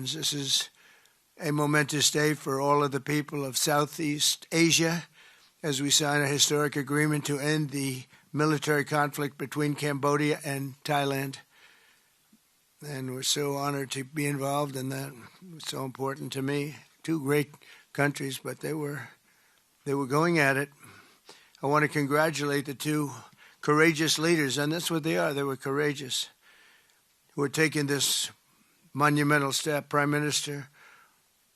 nations. This is a momentous day for all of the people of Southeast Asia as we sign a historic agreement to end the military conflict between Cambodia and Thailand. And we're so honored to be involved in that. It's so important to me. Two great countries, but they were going at it. I want to congratulate the two courageous leaders, and that's what they are. They were courageous, who are taking this monumental step. Prime Minister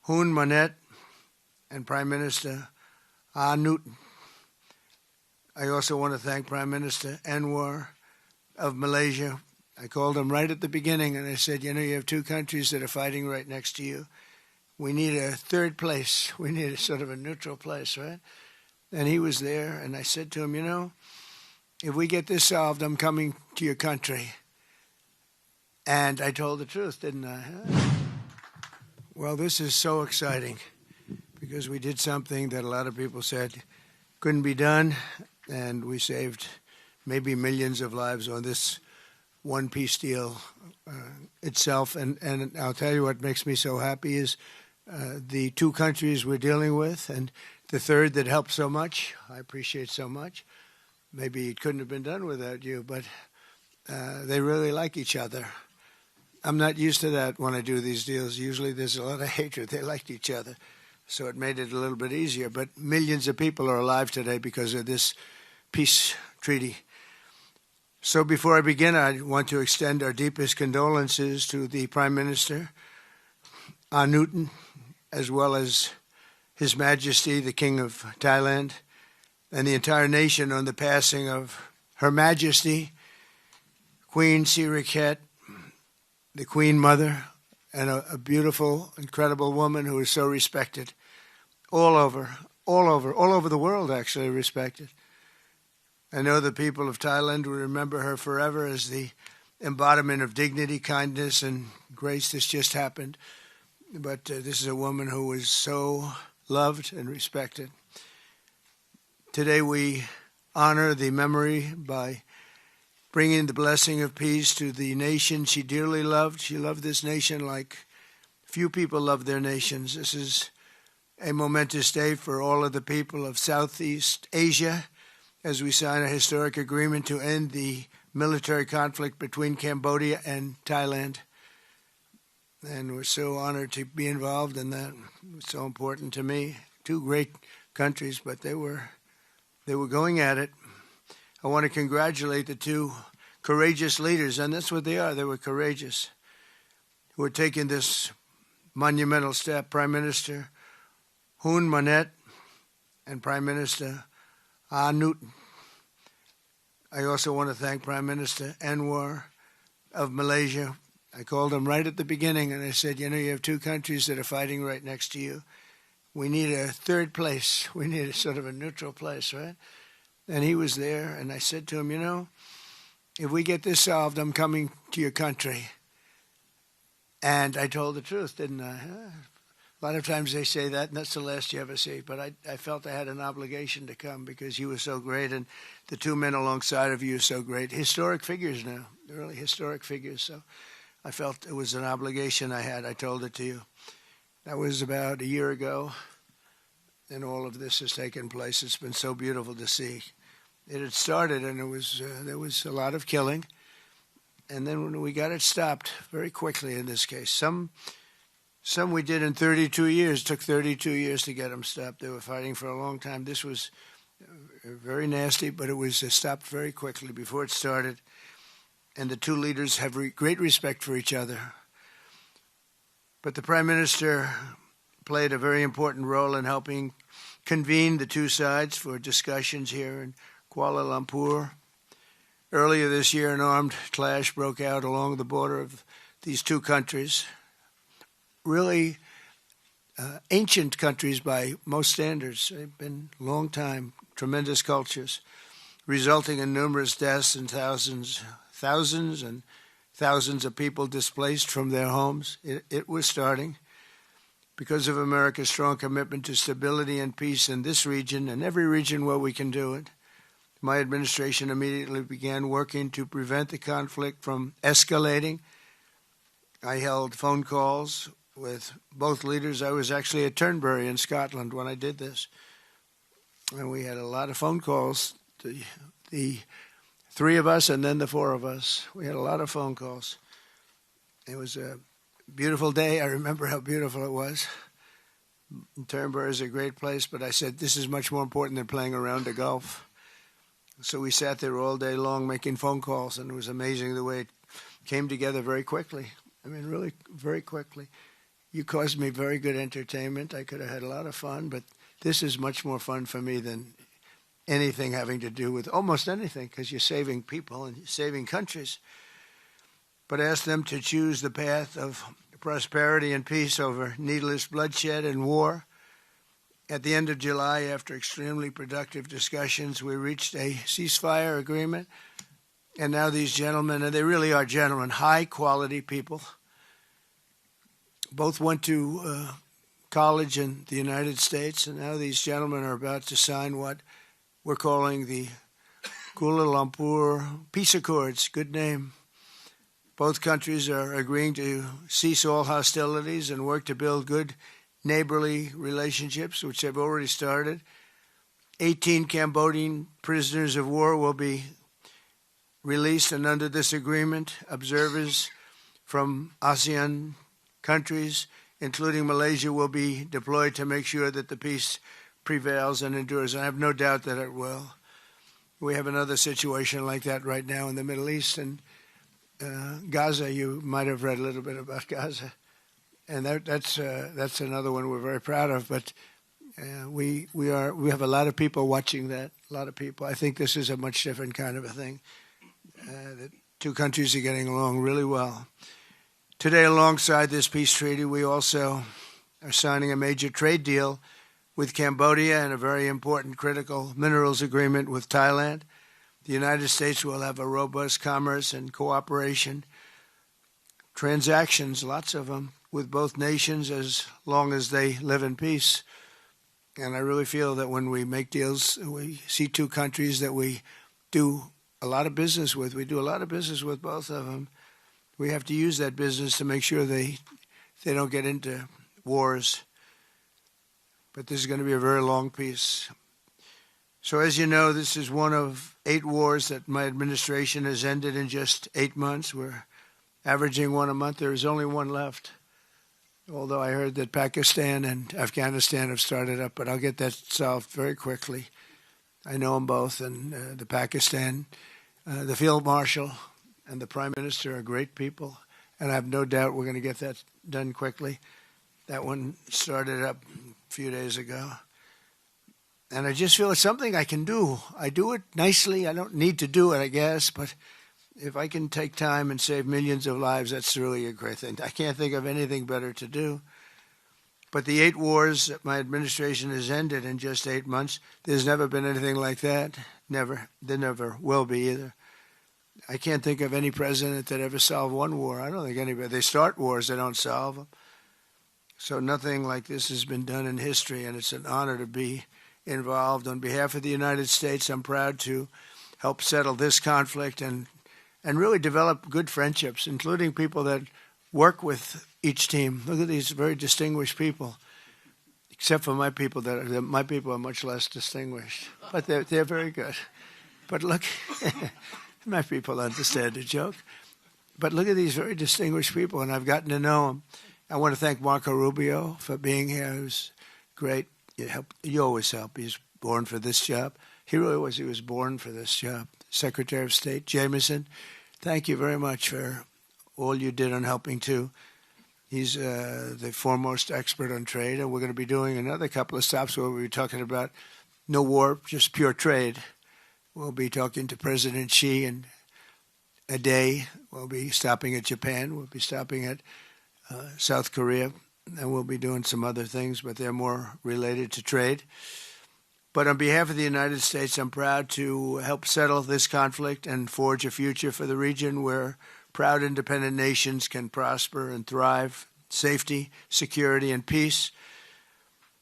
Hun Manet and Prime Minister Newton. I also want to thank Prime Minister Anwar of Malaysia. I called him right at the beginning and I said, you have two countries that are fighting right next to you. We need a third place. We need a sort of a neutral place, right? And he was there, and I said to him, if we get this solved, I'm coming to your country. And I told the truth, didn't I? Well, this is so exciting because we did something that a lot of people said couldn't be done, and we saved maybe millions of lives on this one peace deal itself. And I'll tell you what makes me so happy is the two countries we're dealing with, and the third that helped so much. I appreciate so much. Maybe it couldn't have been done without you, but they really like each other. I'm not used to that when I do these deals. Usually there's a lot of hatred. They liked each other, so it made it a little bit easier. But millions of people are alive today because of this peace treaty. So before I begin, I want to extend our deepest condolences to the Prime Minister, Newton, as well as His Majesty, the King of Thailand, and the entire nation on the passing of Her Majesty, Queen Sirikhet, the Queen Mother, and a beautiful, incredible woman who is so respected all over the world, actually respected. I know the people of Thailand will remember her forever as the embodiment of dignity, kindness, and grace. This just happened. But this is a woman who was so loved and respected. Today we honor the memory by bringing the blessing of peace to the nation she dearly loved. She loved this nation like few people love their nations. This is a momentous day for all of the people of Southeast Asia as we sign a historic agreement to end the military conflict between Cambodia and Thailand. And we're so honored to be involved in that. It's so important to me. Two great countries, but they were going at it. I want to congratulate the two courageous leaders, and that's what they are. They were courageous, who are taking this monumental step. Prime Minister Hun Manet and Prime Minister Newton. I also want to thank Prime Minister Anwar of Malaysia. I called him right at the beginning and I said, you have two countries that are fighting right next to you. We need a third place. We need a sort of a neutral place, right? And he was there, and I said to him, if we get this solved, I'm coming to your country. And I told the truth, didn't I? A lot of times they say that, and that's the last you ever see. But I felt I had an obligation to come because you were so great, and the two men alongside of you are so great. Historic figures now. They're really historic figures. So I felt it was an obligation I had. I told it to you. That was about a year ago, and all of this has taken place. It's been so beautiful to see. It had started, and there was a lot of killing. And then when we got it stopped very quickly in this case. Some we did in 32 years. It took 32 years to get them stopped. They were fighting for a long time. This was very nasty, but it was stopped very quickly before it started. And the two leaders have great respect for each other. But the Prime Minister played a very important role in helping convene the two sides for discussions here in Kuala Lumpur. Earlier this year, an armed clash broke out along the border of these two countries. Really ancient countries by most standards. They've been a long time, tremendous cultures, resulting in numerous deaths and thousands and thousands of people displaced from their homes. It was starting because of America's strong commitment to stability and peace in this region and every region where we can do it. My administration immediately began working to prevent the conflict from escalating. I held phone calls with both leaders. I was actually at Turnberry in Scotland when I did this. And we had a lot of phone calls, the three of us and then the four of us. We had a lot of phone calls. It was a beautiful day. I remember how beautiful it was. Turnberry is a great place, but I said, this is much more important than playing around the Gulf. So we sat there all day long making phone calls, and it was amazing the way it came together very quickly. I mean, really very quickly. You caused me very good entertainment. I could have had a lot of fun, but this is much more fun for me than anything having to do with almost anything, because you're saving people and saving countries. But ask them to choose the path of prosperity and peace over needless bloodshed and war. At the end of July, after extremely productive discussions, we reached a ceasefire agreement. And now these gentlemen, and they really are gentlemen, high-quality people, both went to college in the United States, and now these gentlemen are about to sign what we're calling the Kuala Lumpur Peace Accords. Good name. Both countries are agreeing to cease all hostilities and work to build good neighborly relationships, which have already started. 18 Cambodian prisoners of war will be released, and under this agreement, observers from ASEAN countries, including Malaysia, will be deployed to make sure that the peace prevails and endures. And I have no doubt that it will. We have another situation like that right now in the Middle East, and Gaza. You might have read a little bit about Gaza, and that's another one we're very proud of. But we have a lot of people watching that. A lot of people. I think this is a much different kind of a thing. The two countries are getting along really well. Today, alongside this peace treaty, we also are signing a major trade deal with Cambodia and a very important critical minerals agreement with Thailand. The United States will have a robust commerce and cooperation transactions, lots of them, with both nations as long as they live in peace. And I really feel that when we make deals, we see two countries that we do a lot of business with. We do a lot of business with both of them. We have to use that business to make sure they don't get into wars. But this is going to be a very long peace. So as you know, this is one of 8 wars that my administration has ended in just 8 months. We're averaging one a month. There is only one left, although I heard that Pakistan and Afghanistan have started up, but I'll get that solved very quickly. I know them both, and the Pakistan, the Field Marshal and the Prime Minister are great people, and I have no doubt we're going to get that done quickly. That one started up a few days ago. And I just feel it's something I can do. I do it nicely. I don't need to do it, I guess, but if I can take time and save millions of lives, that's really a great thing. I can't think of anything better to do. But the 8 wars that my administration has ended in just 8 months, there's never been anything like that. Never. There never will be either. I can't think of any president that ever solved one war. I don't think anybody. They start wars, they don't solve them. So nothing like this has been done in history, and it's an honor to be involved. On behalf of the United States, I'm proud to help settle this conflict and really develop good friendships, including people that work with each team. Look at these very distinguished people, except for my people. My people are much less distinguished, but they're very good. But look, my people understand the joke. But look at these very distinguished people, and I've gotten to know them. I want to thank Marco Rubio for being here. He was great. You always help. He's born for this job. He really was. He was born for this job. Secretary of State Jameson, thank you very much for all you did on helping too. He's the foremost expert on trade, and we're going to be doing another couple of stops where we'll be talking about no war, just pure trade. We'll be talking to President Xi in a day. We'll be stopping at Japan. We'll be stopping at South Korea, and we'll be doing some other things, but they're more related to trade. But on behalf of the United States, I'm proud to help settle this conflict and forge a future for the region where proud independent nations can prosper and thrive, safety, security, and peace.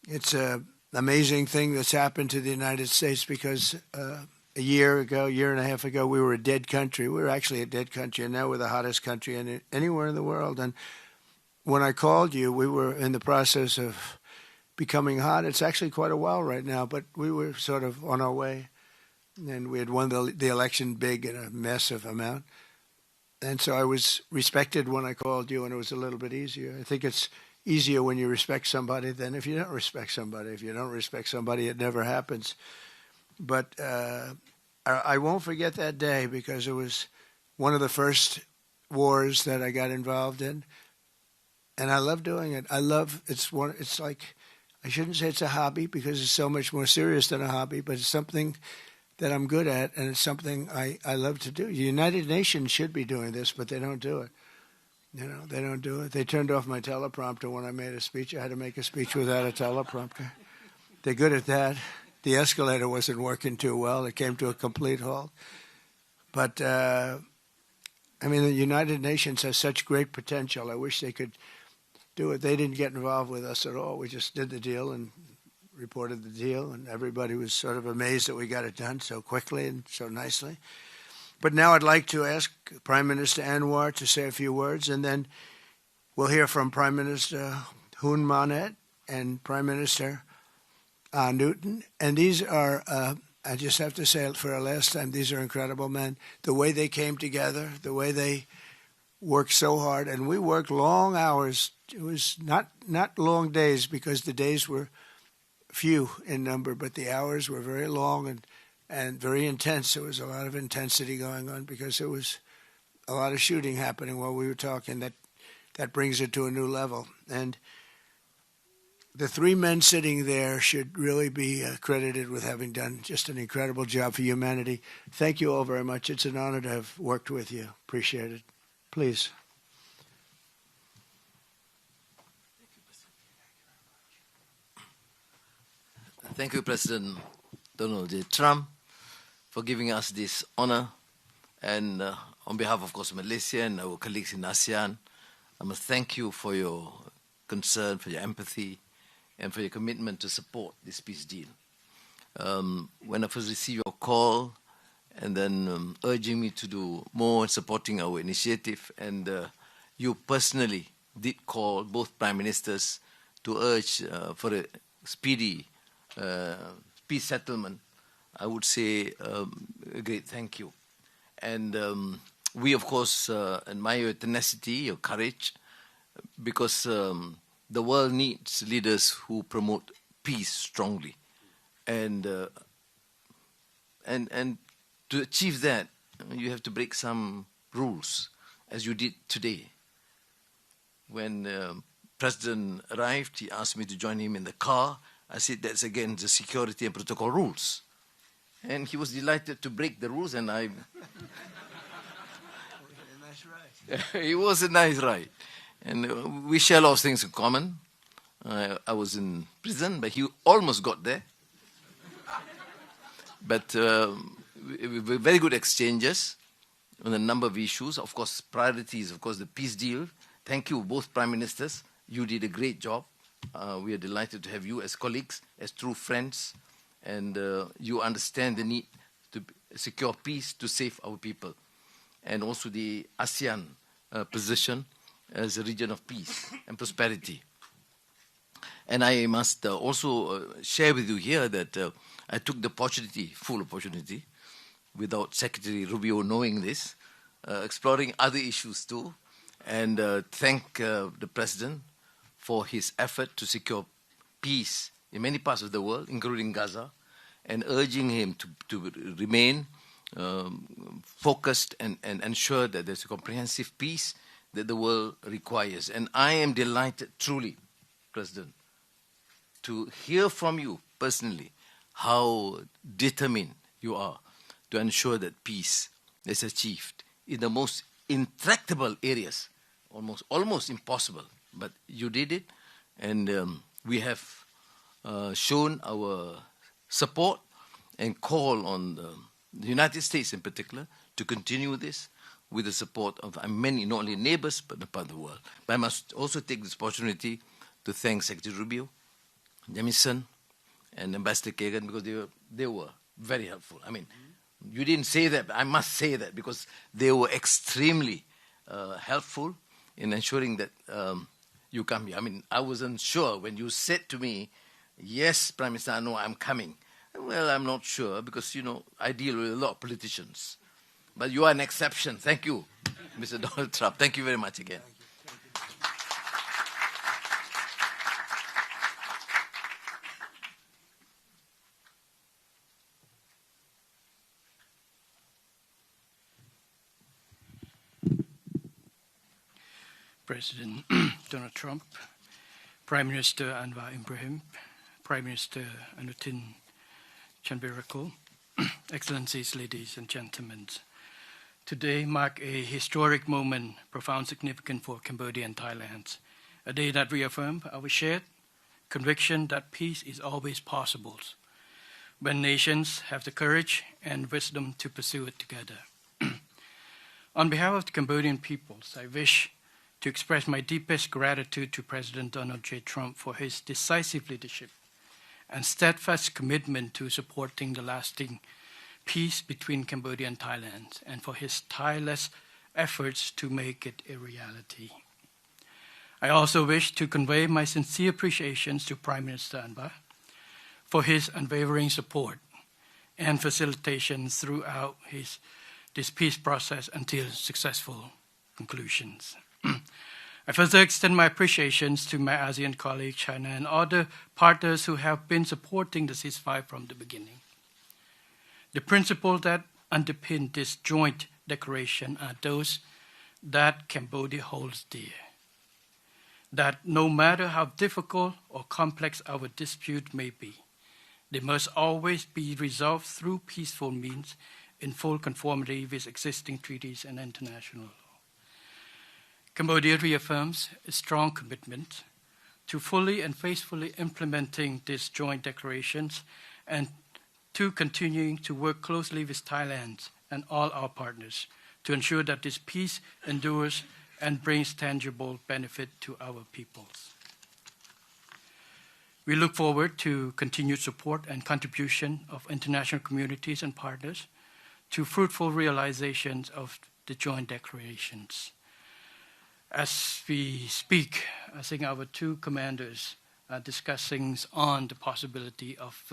It's an amazing thing that's happened to the United States because a year and a half ago, we were a dead country. We were actually a dead country, and now we're the hottest country anywhere in the world. And when I called you, we were in the process of becoming hot. It's actually quite a while right now, but we were sort of on our way. And we had won the election big in a massive amount. And so I was respected when I called you, and it was a little bit easier. I think it's easier when you respect somebody than if you don't respect somebody. If you don't respect somebody, it never happens. But I won't forget that day because it was one of the first wars that I got involved in. And I love doing it. It's like, I shouldn't say it's a hobby because it's so much more serious than a hobby, but it's something that I'm good at, and it's something I love to do. The United Nations should be doing this, but they don't do it. They don't do it. They turned off my teleprompter when I made a speech. I had to make a speech without a teleprompter. They're good at that. The escalator wasn't working too well. It came to a complete halt. But, the United Nations has such great potential. I wish they could do it. They didn't get involved with us at all. We just did the deal and reported the deal, and everybody was sort of amazed that we got it done so quickly and so nicely. But now I'd like to ask Prime Minister Anwar to say a few words, and then we'll hear from Prime Minister Hun Manet and Prime Minister Newton. And these are, I just have to say it for a last time, these are incredible men. The way they came together, the way they worked so hard, and we worked long hours. It was not long days because the days were few in number, but the hours were very long and very intense. There was a lot of intensity going on because there was a lot of shooting happening while we were talking. That brings it to a new level. And the three men sitting there should really be credited with having done just an incredible job for humanity. Thank you all very much. It's an honor to have worked with you. Appreciate it. Please. Thank you, President Donald J. Trump, for giving us this honor. And on behalf, of course, Malaysia and our colleagues in ASEAN, I must thank you for your concern, for your empathy, and for your commitment to support this peace deal. When I first received your call and then urging me to do more in supporting our initiative, and you personally did call both prime ministers to urge for a speedy peace settlement, I would say a great thank you. And we, of course, admire your tenacity, your courage, because the world needs leaders who promote peace strongly. And to achieve that, you have to break some rules, as you did today. When President arrived, he asked me to join him in the car. I said, that's against the security and protocol rules. And he was delighted to break the rules, and I... It was a nice ride. And we share a lot of things in common. I was in prison, but he almost got there. But very good exchanges on a number of issues. Of course, priorities, of course, the peace deal. Thank you, both prime ministers. You did a great job. We are delighted to have you as colleagues, as true friends, and you understand the need to secure peace to save our people, and also the ASEAN position as a region of peace and prosperity. And I must also share with you here that I took the opportunity, full opportunity, without Secretary Rubio knowing this, exploring other issues too, and thank the President for his effort to secure peace in many parts of the world, including Gaza, and urging him to remain focused and ensure that there's a comprehensive peace that the world requires. And I am delighted, truly, President, to hear from you personally how determined you are to ensure that peace is achieved in the most intractable areas, almost impossible. But you did it, and we have shown our support and call on the United States in particular to continue this with the support of many, not only neighbors, but the part of the world. But I must also take this opportunity to thank Secretary Rubio, Jamieson, and Ambassador Kagan, because they were very helpful. I mean, you didn't say that, but I must say that, because they were extremely helpful in ensuring that you come here. I mean, I wasn't sure when you said to me, yes, Prime Minister Anwar, I'm coming. Well, I'm not sure because, you know, I deal with a lot of politicians. But you are an exception. Thank you, Mr. Donald Trump. Thank you very much again. President Donald Trump, Prime Minister Anwar Ibrahim, Prime Minister Anutin Chanvirakul, Excellencies, ladies and gentlemen. Today marks a historic moment, profound significance for Cambodia and Thailand, a day that reaffirms our shared conviction that peace is always possible when nations have the courage and wisdom to pursue it together. On behalf of the Cambodian peoples, I wish to express my deepest gratitude to President Donald J. Trump for his decisive leadership and steadfast commitment to supporting the lasting peace between Cambodia and Thailand, and for his tireless efforts to make it a reality. I also wish to convey my sincere appreciations to Prime Minister Anwar for his unwavering support and facilitation throughout this peace process until successful conclusions. I further extend my appreciations to my ASEAN colleagues, China, and other partners who have been supporting the ceasefire from the beginning. The principles that underpin this joint declaration are those that Cambodia holds dear. That no matter how difficult or complex our dispute may be, they must always be resolved through peaceful means in full conformity with existing treaties and international law. Cambodia reaffirms a strong commitment to fully and faithfully implementing these joint declarations and to continuing to work closely with Thailand and all our partners to ensure that this peace endures and brings tangible benefit to our peoples. We look forward to continued support and contribution of international communities and partners to fruitful realizations of the joint declarations. As we speak, I think our two commanders are discussing on the possibility of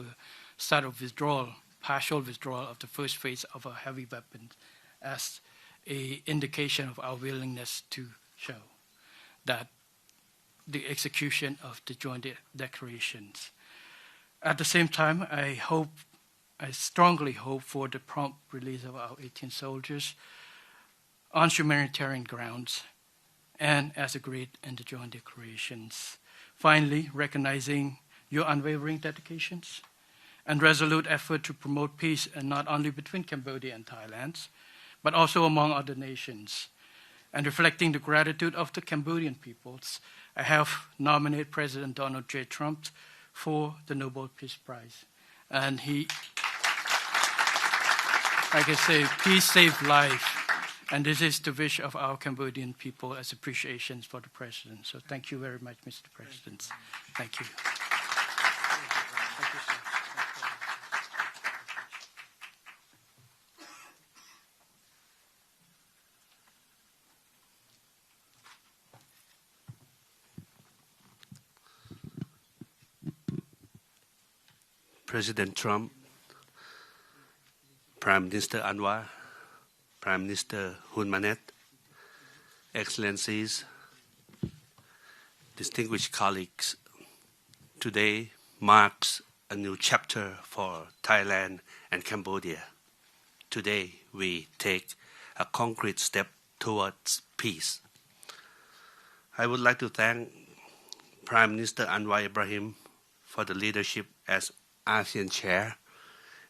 start of withdrawal, partial withdrawal of the first phase of our heavy weapons as an indication of our willingness to show that the execution of the joint declarations. At the same time, I strongly hope for the prompt release of our 18 soldiers on humanitarian grounds and as agreed in the joint declarations. Finally, recognizing your unwavering dedications and resolute effort to promote peace, and not only between Cambodia and Thailand, but also among other nations. And reflecting the gratitude of the Cambodian peoples, I have nominated President Donald J. Trump for the Nobel Peace Prize. And he, like I say, peace saved life. And this is the wish of our Cambodian people as appreciations for the President. So thank you very much, Mr. President. Thank you. Thank you, sir. President Trump, Prime Minister Anwar, Prime Minister Hun Manet, Excellencies, distinguished colleagues, today marks a new chapter for Thailand and Cambodia. Today we take a concrete step towards peace. I would like to thank Prime Minister Anwar Ibrahim for the leadership as ASEAN Chair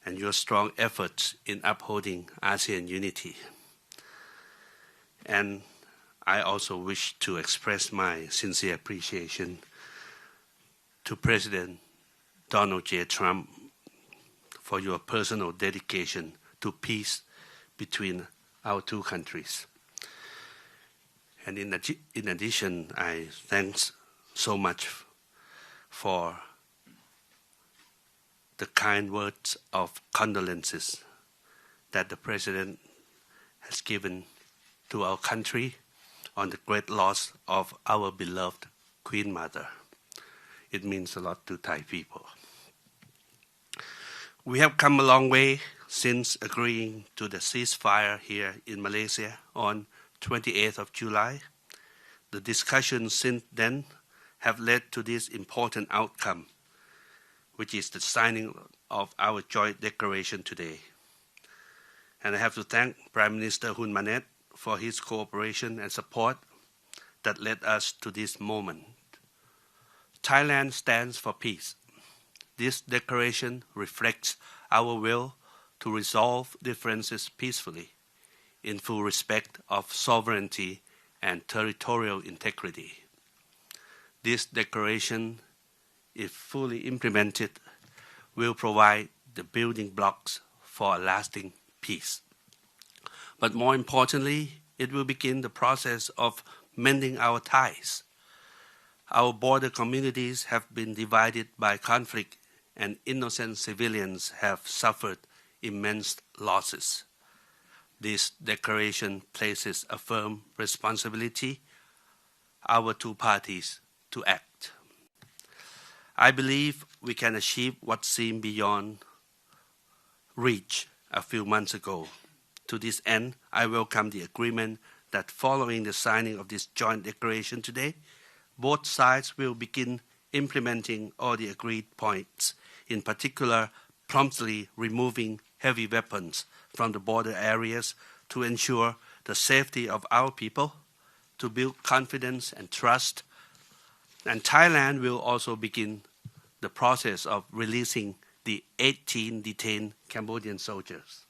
and your strong efforts in upholding ASEAN unity. And I also wish to express my sincere appreciation to President Donald J. Trump for your personal dedication to peace between our two countries. And in addition, I thanks so much for the kind words of condolences that the President has given to our country on the great loss of our beloved Queen Mother. It means a lot to Thai people. We have come a long way since agreeing to the ceasefire here in Malaysia on 28th of July. The discussions since then have led to this important outcome, which is the signing of our joint declaration today. And I have to thank Prime Minister Hun Manet for his cooperation and support that led us to this moment. Thailand stands for peace. This declaration reflects our will to resolve differences peacefully, in full respect of sovereignty and territorial integrity. This declaration, if fully implemented, will provide the building blocks for a lasting peace. But more importantly, it will begin the process of mending our ties. Our border communities have been divided by conflict, and innocent civilians have suffered immense losses. This declaration places a firm responsibility on our two parties to act. I believe we can achieve what seemed beyond reach a few months ago. To this end, I welcome the agreement that following the signing of this joint declaration today, both sides will begin implementing all the agreed points, in particular, promptly removing heavy weapons from the border areas to ensure the safety of our people, to build confidence and trust. And Thailand will also begin the process of releasing the 18 detained Cambodian soldiers.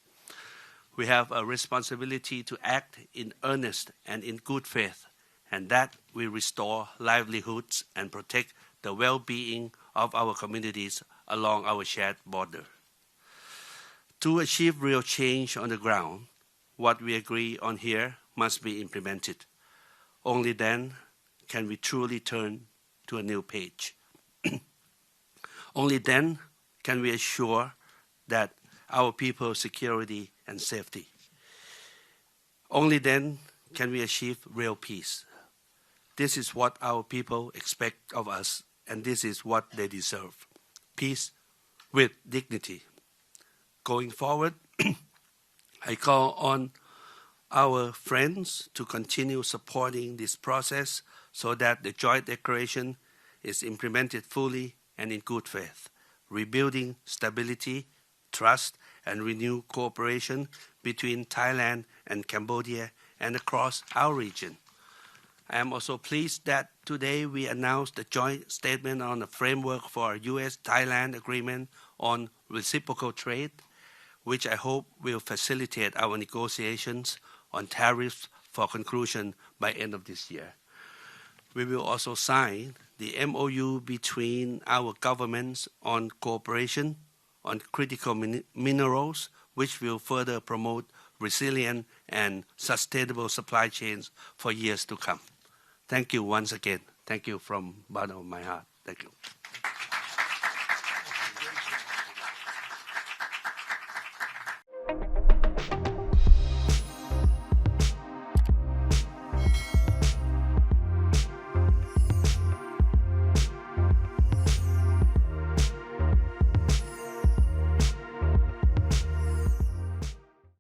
We have a responsibility to act in earnest and in good faith, and that will restore livelihoods and protect the well-being of our communities along our shared border. To achieve real change on the ground, what we agree on here must be implemented. Only then can we truly turn to a new page. Only then can we assure that our people's security and safety. Only then can we achieve real peace. This is what our people expect of us, and this is what they deserve. Peace with dignity. Going forward, I call on our friends to continue supporting this process so that the joint declaration is implemented fully and in good faith, rebuilding stability, trust, and renewed cooperation between Thailand and Cambodia and across our region. I am also pleased that today we announced the joint statement on the framework for a U.S.-Thailand agreement on reciprocal trade, which I hope will facilitate our negotiations on tariffs for conclusion by end of this year. We will also sign the MOU between our governments on cooperation on critical minerals, which will further promote resilient and sustainable supply chains for years to come. Thank you once again. Thank you from the bottom of my heart. Thank you.